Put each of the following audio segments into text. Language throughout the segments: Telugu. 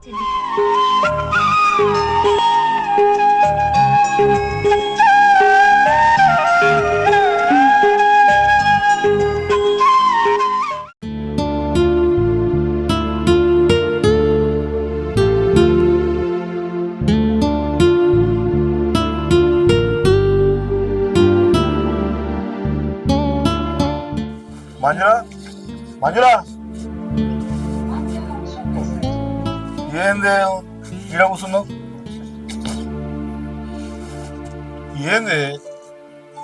మంజుల మంజుల ఏంది ఈడ కూర్చున్నావు? ఏంది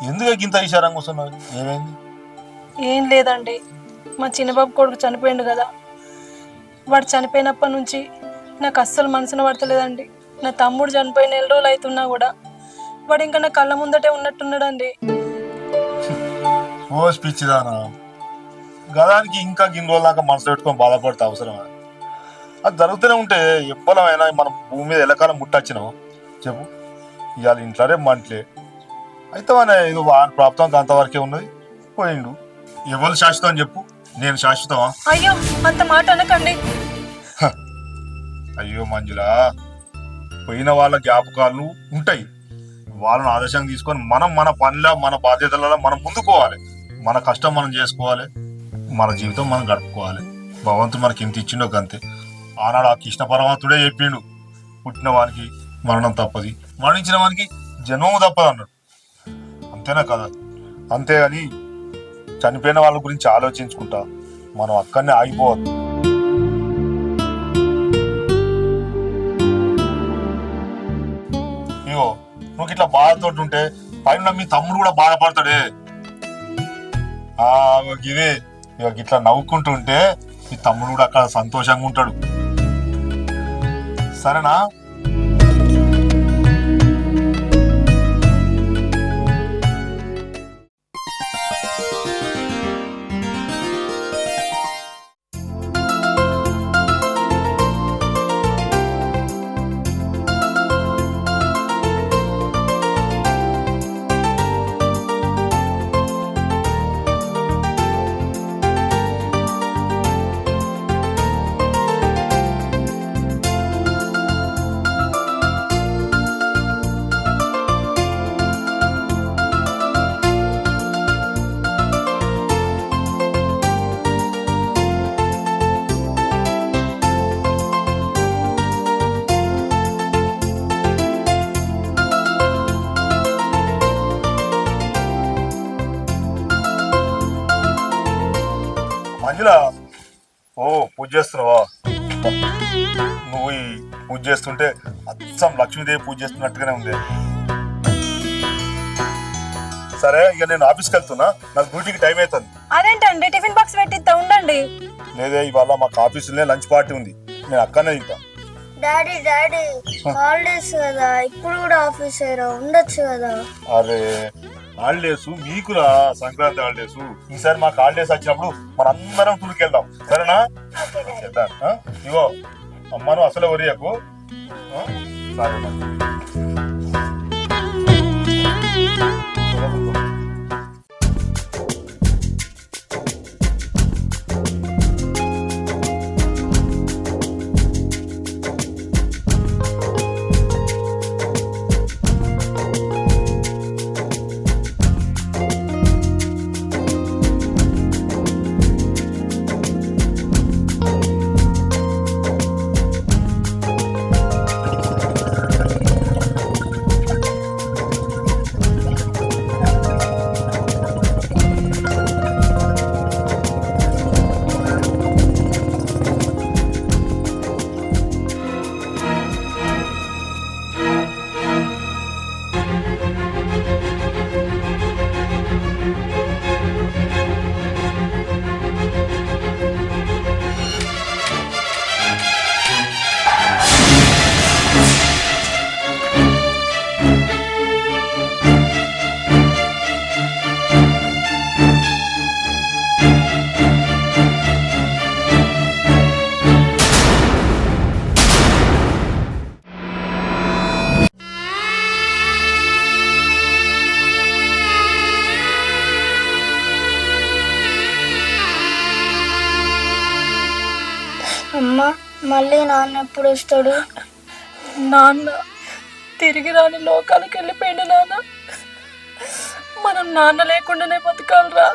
ఎందుకు ఇంత ఇషారం కూర్చున్నావు? ఏమైంది? ఏం లేదండి, మా చిన్నబాబు కొడుకు చనిపోయిండు కదా, వాడు చనిపోయినప్పటి నుంచి నాకు అస్సలు మనసున పడతలేదండి. నా తమ్ముడు చనిపోయిన 4 రోజులు అవుతున్నా కూడా వాడు ఇంకా నా కళ్ళ ముందటే ఉన్నట్టున్నాడండి. ఓ పిచ్చిదానా, గదానికి ఇంకా గిన్ని రోజుల దాకా మనసు పెట్టుకొని బాధపడితే అవసరమా? అది జరుగుతూనే ఉంటే ఎవ్వరమైనా మనం భూమి మీద ఎల్లకాలం ముట్టొచ్చినావు చెప్పు. ఇవాళ ఇంట్లో రేపు మంటలే అయితే మన ఇది వాని ప్రాప్తం అంతవరకే ఉన్నది, పోయిండు. ఎవరు శాశ్వతం అని చెప్పు? నేను శాశ్వతమా? అయ్యో అంత మాట అనకండి. అయ్యో మంజుల, పోయిన వాళ్ళ జ్ఞాపకాలు ఉంటాయి, వాళ్ళని ఆదర్శంగా తీసుకొని మనం మన పనిలో మన బాధ్యతలలో మనం ముందుకోవాలి. మన కష్టం మనం చేసుకోవాలి, మన జీవితం మనం గడుపుకోవాలి. భగవంతుడు మనకి ఇంత ఇచ్చిండో అంతే. ఆనాడు ఆ కృష్ణ పరమాత్ముడే చెప్పిండు, పుట్టిన వానికి మరణం తప్పది, మరణించిన వానికి జన్మము తప్పదు అన్నాడు. అంతేనా కదా? అంతేగాని చనిపోయిన వాళ్ళ గురించి ఆలోచించుకుంటా మనం అక్కడనే ఆగిపోవద్దు. ఇగో నువ్వు ఇట్లా బాధతో ఉంటే పైన మీ తమ్ముడు కూడా బాధపడతాడే. ఇదే ఇక ఇట్లా నవ్వుకుంటూ ఉంటే మీ తమ్ముడు కూడా అక్కడ సంతోషంగా ఉంటాడు. సరేనా? మంజుల, ఓ పూజ చేస్తున్నావా? నువ్వు ఈ పూజ చేస్తుంటే అచ్చం లక్ష్మీదేవి పూజ చేస్తున్నట్టుగానే ఉంది. సరే ఇక నేను ఆఫీస్కి వెళ్తున్నా, నాకు డ్యూటీకి టైం అవుతుంది. అదేంటండి, టిఫిన్ బాక్స్ పెట్టిస్తా ఉండండి. లేదే, ఇవాళ మాకు ఆఫీసులోనే లంచ్ పార్టీ ఉంది, నేను అక్కడనే తింటా. డాడీ హాలిడేస్ కదా, ఇప్పుడు కూడా ఆఫీస్ ఉండొచ్చు కదా. అరే హాలిడేస్ మీకురా, సంక్రాంతి హాలిడేస్. ఈసారి మాకు హాలిడేస్ వచ్చినప్పుడు మనందరం టూర్కి వెళ్దాం, సరేనా? ఇగో అమ్మను అసలు వరియకు, సరేనా? అమ్మ మళ్ళీ నాన్న ఎప్పుడు వస్తాడు? నాన్న తిరిగి రాని లోకాలకు వెళ్ళిపోయిండు నాన్న. మనం నాన్న లేకుండానే బతకాలరా.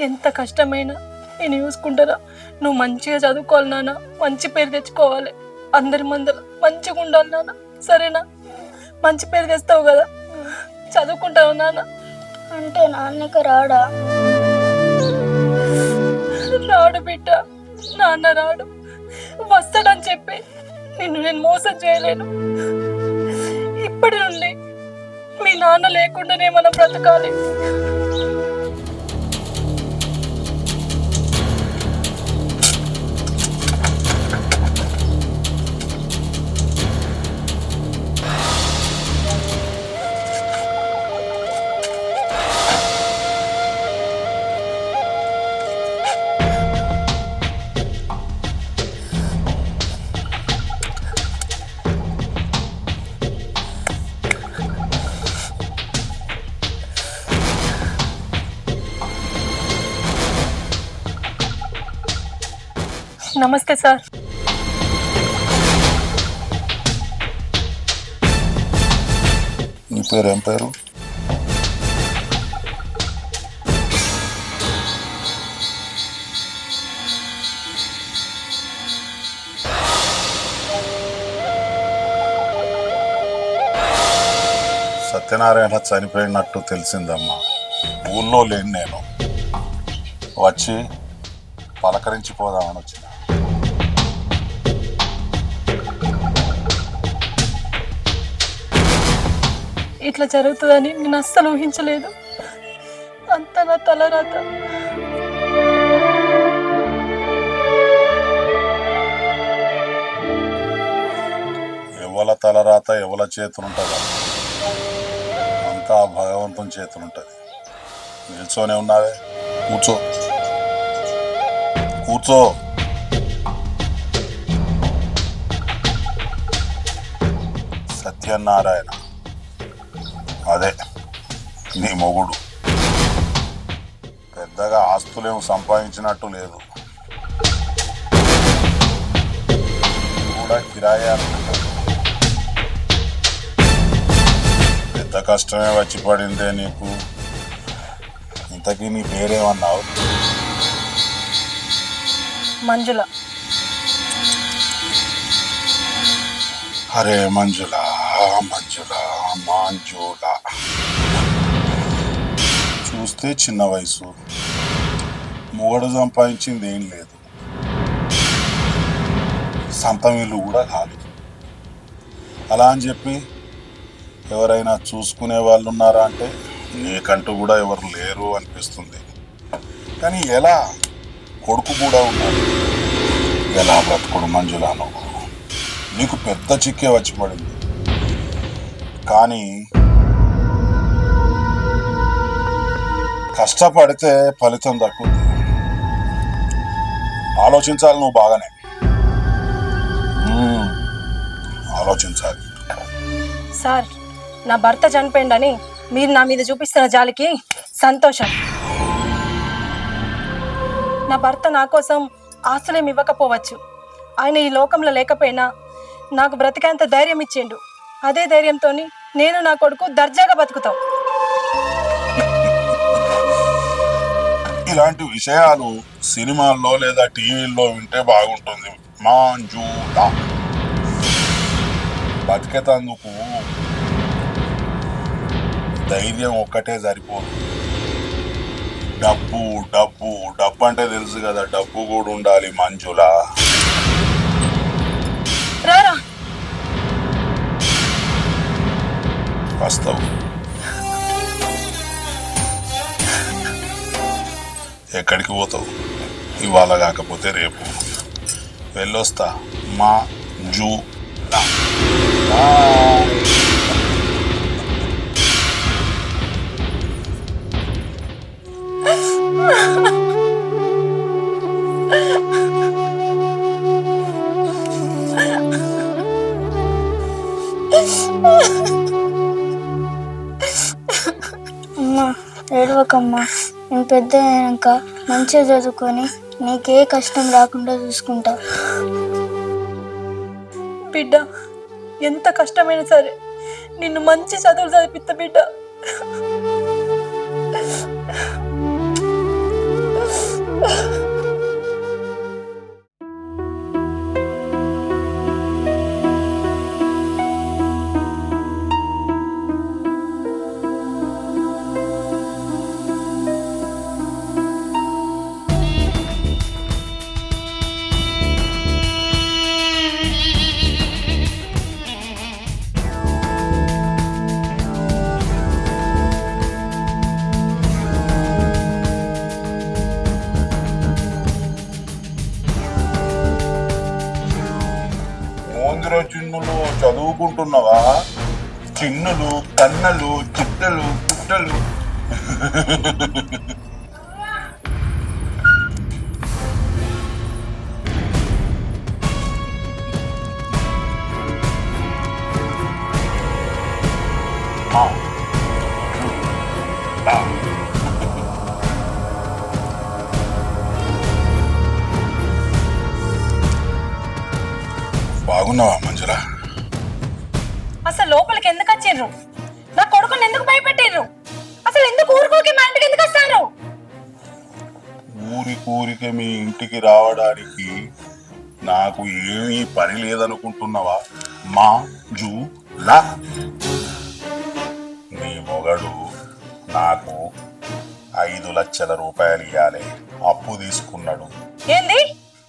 ఎంత కష్టమైనా నేను చూసుకుంటారా. నువ్వు మంచిగా చదువుకోవాలి నాన్న, మంచి పేరు తెచ్చుకోవాలి, అందరి ముందర మంచిగా ఉండాలి నాన్న. సరేనా? మంచి పేరు తెస్తావు కదా, చదువుకుంటావు నాన్న. అంటే నాన్నకి రాడా? రాడు బిడ్డ, నాన్న రాడు. వస్తాడని చెప్పి నిన్ను నేను మోసం చేయలేను. ఇప్పటి నుండి మీ నాన్న లేకుండానే మనం బ్రతకాలి. నమస్తే సార్. నీ పేరు ఏం పేరు? సత్యనారాయణ చనిపోయినట్టు తెలిసిందమ్మా. ఊళ్ళో లేని నేను వచ్చి పలకరించిపోదామని వచ్చిన. ఇట్లా జరుగుతుందని నేను అస్సలు ఊహించలేదు. అంతా నా తలరాత. ఎవల తలరాత ఎవల చేతులుంటుందా? అంతా భగవంతుని చేతులుంటుంది. నిల్చోనే ఉన్నావే, కూర్చో కూర్చో. సత్యనారాయణ అదే నీ మొగుడు. పెద్దగా ఆస్తులేమో సంపాదించినట్టు లేదు, కూడా కిరాయి అనుకుంటాను. పెద్ద కష్టమే వచ్చి పడిందే నీకు. ఇంతకీ నీ పేరేమన్నావు? మంజుల. అరే మంజుల, మంజుల, మంజుల. చూస్తే చిన్న వయసు, మొగడు సంపాదించింది ఏం లేదు, సొంతం ఇల్లు కూడా కాదు. అలా అని చెప్పి ఎవరైనా చూసుకునే వాళ్ళు ఉన్నారా అంటే నీకంటూ కూడా ఎవరు లేరు అనిపిస్తుంది. కానీ ఎలా? కొడుకు కూడా ఉన్నాడు. ఎలా బ్రతుకుడు మంజులా నువ్వు? నీకు పెద్ద చిక్కే వచ్చి పడింది. కానీ కష్టపడితే ఫలితం దక్కుతుంది. ఆలోచించాలి నువ్వు బాగానే. ఆలోచించాలి. సార్, నా భర్త చనిపోయిండని మీరు నా మీద చూపిస్తున్న జాలికి సంతోషం. నా భర్త నా కోసం ఆస్తులేం ఇవ్వకపోవచ్చు, ఆయన ఈ లోకంలో లేకపోయినా నాకు బ్రతికేంత ధైర్యం ఇచ్చిండు. అదే ధైర్యంతో నేను నా కొడుకు దర్జాగా బతుకుతాం. ఇలాంటి విషయాలు సినిమాల్లో లేదా టీవీల్లో వింటే బాగుంటుంది. మంజులా బతికేతందుకు ధైర్యం ఒక్కటే సరిపోదు. డబ్బు డబ్బు డబ్బు అంటే తెలుసు కదా, డబ్బు కూడా ఉండాలి మంజులా. రారా వస్తావు. ఎక్కడికి పోతావు? ఇవాళ కాకపోతే రేపు వెళ్ళొస్తా. మంజులా. అమ్మా ఏడవకమ్మా, నేను పెద్ద అయినాక మంచిగా చదువుకొని నీకే కష్టం రాకుండా చూసుకుంటా. బిడ్డ, ఎంత కష్టమైనా సరే నిన్ను మంచి చదువులు చదివిస్తా బిడ్డ. మోందిర చిన్నులు చదువుకుంటున్నావా? చిన్నులు, కన్నలు, చిట్టలు, పుట్టలు. బాగున్నావా మంజుల? అసలు లోపలికి ఎందుకు వచ్చిర్రు? నా కొడుకుని ఎందుకు భయపెట్టిర్రు? అసలు ఎందుకు ఊరుకోకి మా ఇంటికి ఎందుకు వస్తారు? ఊరికే మీ ఇంటికి రావడానికి నాకు ఏమీ పని లేదనుకుంటున్నావా? మా జూ లా నీ మొగడు నాకు 5 లక్షల రూపాయలు ఇవ్వాలి, అప్పు తీసుకున్నాడు. ఏంది?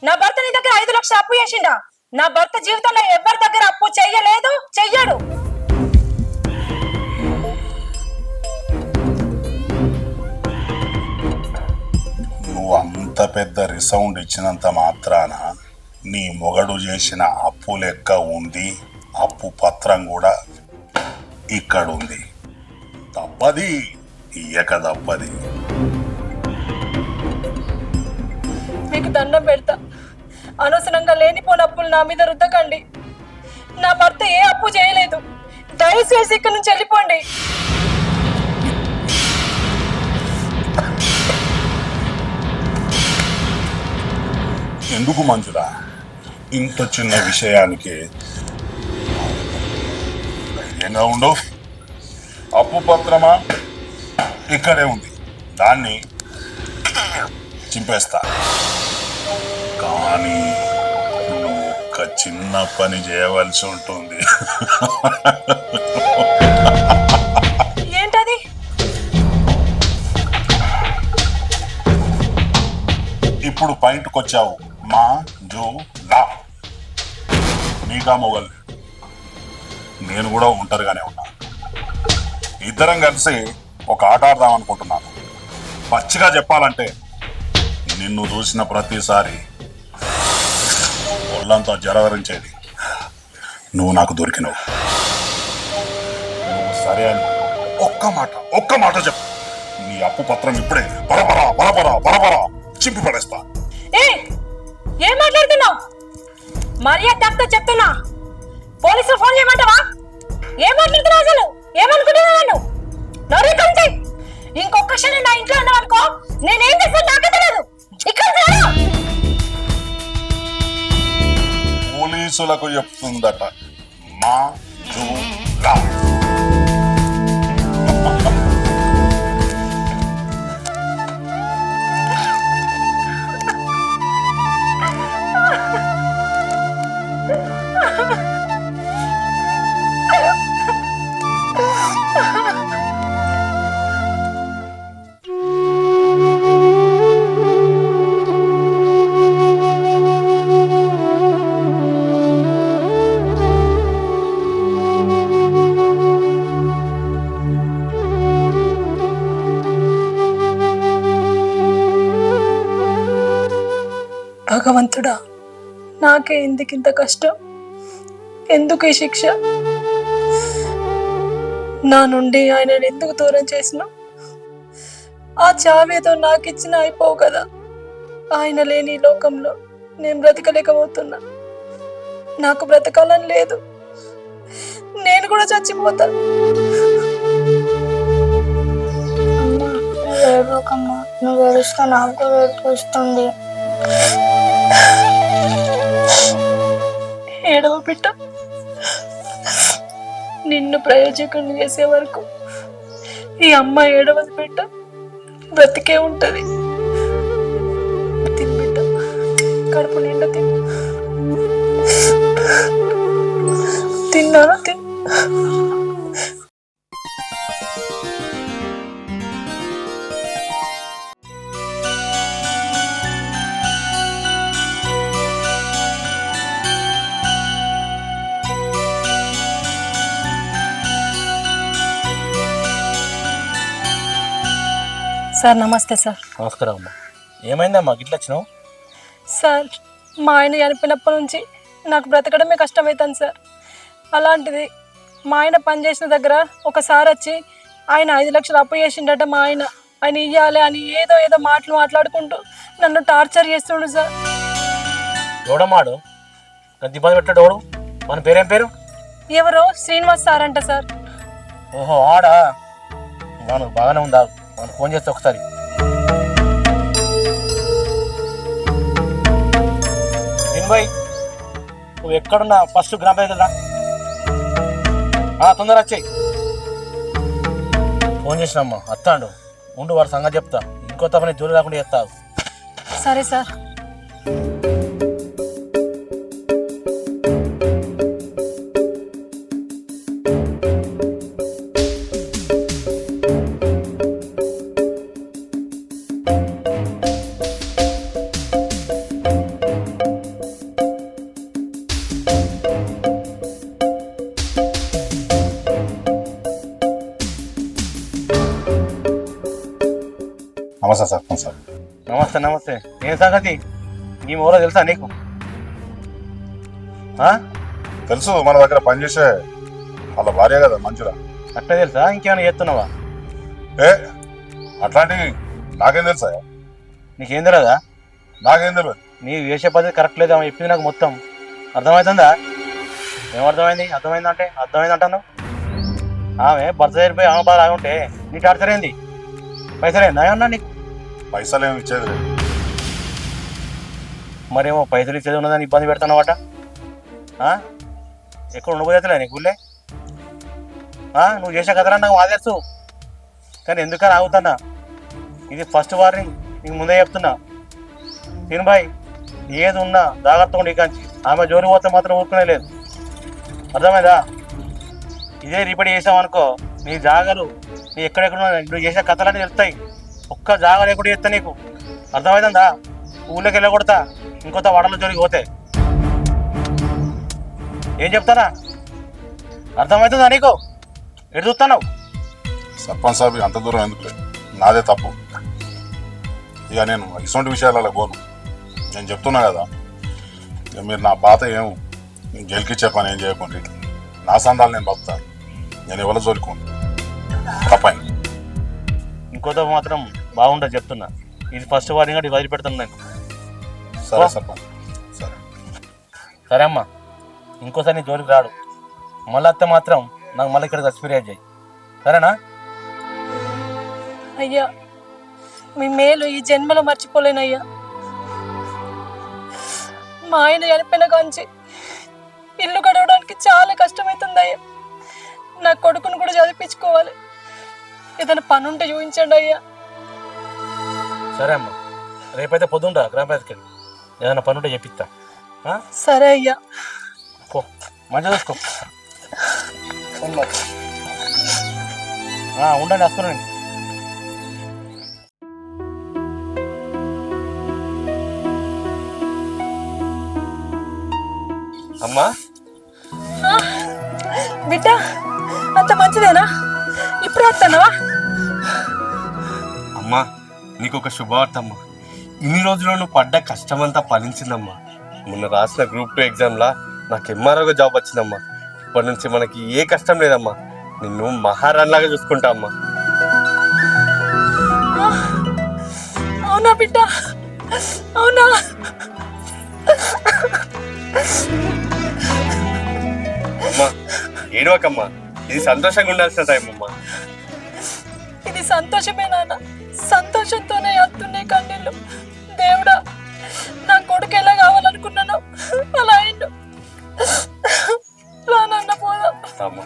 నా భర్త నీ దగ్గర 5 లక్షలు అప్పు చేసిండా? నా భర్త జీవితంలో ఎవరి దగ్గర అప్పు చెయ్యలేదు, చెయ్యడు. నువ్వు అంత పెద్ద రిసౌండ్ ఇచ్చినంత మాత్రాన నీ మొగడు చేసిన అప్పు లెక్క ఉంది, అప్పు పత్రం కూడా ఇక్కడ ఉంది. తప్పది, ఇయ్యక తప్పది. మీకు దండం పెడతా, అనవసరంగా లేనిపోని అప్పులు నా మీద రుద్దకండి. నా భర్త ఏ అప్పు చేయలేదు. దయచేసి ఇక్కడి నుంచి వెళ్ళిపోండి. ఎందుకు మంజుల ఇంత చిన్న విషయానికి ధైర్యంగా ఉండవు? అప్పు పత్రమా ఇక్కడే ఉంది, దాన్ని చింపేస్తా. కానీ నువ్వు ఒక చిన్న పని చేయవలసి ఉంటుంది. ఏంటది? ఇప్పుడు పాయింట్కి వచ్చావు. మా జో లా నీకా మొగల్, నేను కూడా ఒంటరిగానే ఉన్నా. ఇద్దరం కలిసి ఒక ఆట ఆడదాం అనుకుంటున్నాను. పచ్చిగా చెప్పాలంటే నిన్ను చూసిన ప్రతిసారి ఒళ్ళంతా జరవరించేది. నువ్వు నాకు దొరికినవు. నువ్వు సరే అని ఒక్క మాట చెప్పు, నీ అప్పు పత్రం ఇప్పుడే బరబరా బరబరా బరబరా చింపి పడేస్తా. ఏం మాట్లాడుతున్నావు? మర్యాద చెప్తున్నా, పోలీసులు ఫోన్ చేయమంటావా? ఏం మాట్లాడుతున్నావు అసలు? ఏమనుకుంటున్నావు నన్ను? నోరు కంటే ఇంకొక క్షణం నా ఇంట్లో ఉన్నావనుకో, నేనేం చేస్తాను నాకే తెలియదు. ఇక్కడ పోలీసులకు చెప్తుందట మా జూ లా. భగవంతుడా, నాకే ఎందుకింత కష్టం? ఎందుకు ఈ శిక్ష? నా నుండి ఆయనను ఎందుకు దూరం చేసిన? ఆ చావేదో నాకిచ్చిన అయిపోవు కదా. ఆయన లేని ఈ లోకంలో నేను బ్రతకలేకపోతున్నా. నాకు బ్రతకాలని లేదు. నేను కూడా చచ్చిపోతా. నువ్వు ఏడవకమ్మా, నువ్వు ఏడుస్తే నాకు కూడా ఏడుపు వస్తుంది. ఏడవ బిడ్డ, నిన్ను ప్రయోజకుని చేసే వరకు ఈ అమ్మ ఏడవది బిడ్డ బ్రతికే ఉంటది. తిని బిడ్డ, కడుపు నిండా తిన్నాను తిన్. సార్ నమస్తే సార్. నమస్కారం అమ్మా. ఏమైందమ్మా గిట్ల వచ్చినావు? సార్, మా ఆయన చనిపోయినప్పటి నుంచి నాకు బ్రతకడమే కష్టమవుతుంది సార్. అలాంటిది మా ఆయన పనిచేసిన దగ్గర ఒకసారి వచ్చి ఆయన 5 లక్షలు అప్పు చేసిండట. మా ఆయన ఇయ్యాలి అని ఏదో ఏదో మాట్లాడుకుంటూ నన్ను టార్చర్ చేస్తుండు సార్. ఎవడమ్మాడు అంత ఇబ్బంది పెట్టాడు? ఎవడు? మన పేరేం పేరు? ఎవరో శ్రీనివాస్ సార్ అంట సార్. ఓహో ఆడా, మనకు బాగానే ఉందా? మనం ఫోన్ చేస్తే ఒకసారి. విన్బాయ్, నువ్వు ఎక్కడున్నా ఫస్ట్ గ్రామ పంచాయతీ రా, తొందర వచ్చాయి. ఫోన్ చేసినమ్మా అత్తాడు, ఉండు వాడు సంగతి చెప్తా. ఇంకో తప్పని జోలి రాకుండా చేస్తావు. సరే సార్. నమస్తే సర్పంచ్ సార్. నమస్తే నమస్తే. ఏం సంగతి? ఈ ఊరో తెలుసా నీకు? తెలుసు, మన దగ్గర పనిచేసే వాళ్ళ భార్య కదా మంజుల. అట్లా తెలుసా? ఇంకేమైనా చేస్తున్నావా? అట్లాంటివి నాకేం తెలుసా? నీకేం తెలియదా? నాకేం తెలియదు. నీ వేసే పద్ధతి కరెక్ట్ లేదు. ఆమె చెప్పింది నాకు మొత్తం అర్థమవుతుందా? ఏమర్థమైంది? అర్థమైందంటే అర్థమైంది అంటాను. ఆమె భర్త జరిపోయి ఆమె బాగా ఉంటే నీ టార్చర్ ఏంది? పైసలు ఏందా ఏమన్నా నీకు? పైసలు ఏమి ఇచ్చేది లేదు. మరేమో పైసలు ఇచ్చేది ఉన్నదని ఇబ్బంది పెడతానవాట. ఎక్కడ ఉండబోయేతలే నీకు ఊళ్ళే? నువ్వు చేసే కథరా నాకు మా తెలుసు, కానీ ఎందుకని ఆగుతున్నా? ఇది ఫస్ట్ వార్నింగ్, నీకు ముందే చెప్తున్నా. తినుబాయ్, ఏది ఉన్నా జాగ్రత్తగా ఉండి కాంచి. ఆమె జోలికి పోతే మాత్రం ఊరుకునే లేదు, అర్థమైందా? ఇదే రిపీట్ చేసామనుకో నీ జాగలు నీ ఎక్కడెక్కడ నువ్వు చేసే కథలన్నీ తెలుస్తాయి. ఒక్క జాగా లేకుండా చేస్తా నీకు, అర్థమవుతుందా? ఊళ్ళోకి వెళ్ళకూడతా ఇంకొంత వడల జోలికి పోతే. ఏం చెప్తానా? అర్థమవుతుందా నీకు? ఎటు చూస్తున్నావు? సర్పంచ్ సాబ్ అంత దూరం ఎందుకు లేదు, నాదే తప్పు. ఇక నేను ఇటువంటి విషయాలలో పోను. నేను చెప్తున్నా కదా, ఇక మీరు నా బాధ ఏం గెలికిచ్చే పని ఏం చేయకుండా నా సందాలు నేను బతుకుతాను. నేను ఎవరి జోలికోను, తప్పని. ఇంకోతో మాత్రం బాగుంటుంది చెప్తున్నా. ఇది ఫస్ట్ వార్నింగ్ అంటే వదిలిపెడుతున్నా నేను. సరే సర్పంచ్. సరే సరే అమ్మా, ఇంకోసారి నీ జోలికి రాడు. మళ్ళీ అత్తే మాత్రం నాకు మళ్ళీ ఇక్కడ ఎక్స్పీరియన్స్ చేయి, సరేనా? అయ్యా, మీ మేలు ఈ జన్మలో మర్చిపోలేనయ్యా. మా ఆయన చనిపోయిన కాంచి ఇల్లు గడవడానికి చాలా కష్టమవుతుందయ్యా. నా కొడుకును కూడా చదివించుకోవాలి. ఏదైనా పని ఉంటే చూపించండి అయ్యా. సరే అమ్మా, రేపైతే పొద్దుంటా గ్రామ పంచాయతీకి ఏదైనా పని ఉంటే చెప్పిస్తా. సరే అయ్యా. పో, మంచిగా చూసుకో. ఉండండి, వస్తున్నాను. అమ్మా, బిడ్డ అంత మంచిదేనా? ఇప్పుడు వస్తానవా? అమ్మా, నీకు ఒక శుభవార్త అమ్మా. ఇన్ని రోజులు నువ్వు పడ్డ కష్టమంతా ఫలించిందమ్మా. మొన్న రాసిన గ్రూప్ 2 ఎగ్జామ్లా నాకు ఎంఆర్ఓగా జాబ్ వచ్చిందమ్మా. ఇప్పటి నుంచి మనకి ఏ కష్టం లేదమ్మా. నిన్ను మహారాణిలాగా చూసుకుంటా అమ్మా. అవునా బిడ్డ? అవునా? అమ్మా ఏడవకమ్మా, ఇది సంతోషంగా ఉండాల్సిన టైం అమ్మా. ఇది సంతోషమే నాన్న, సంతోషంతోనే వస్తున్నాయి కన్నీళ్ళు. దేవుడా, అమ్మా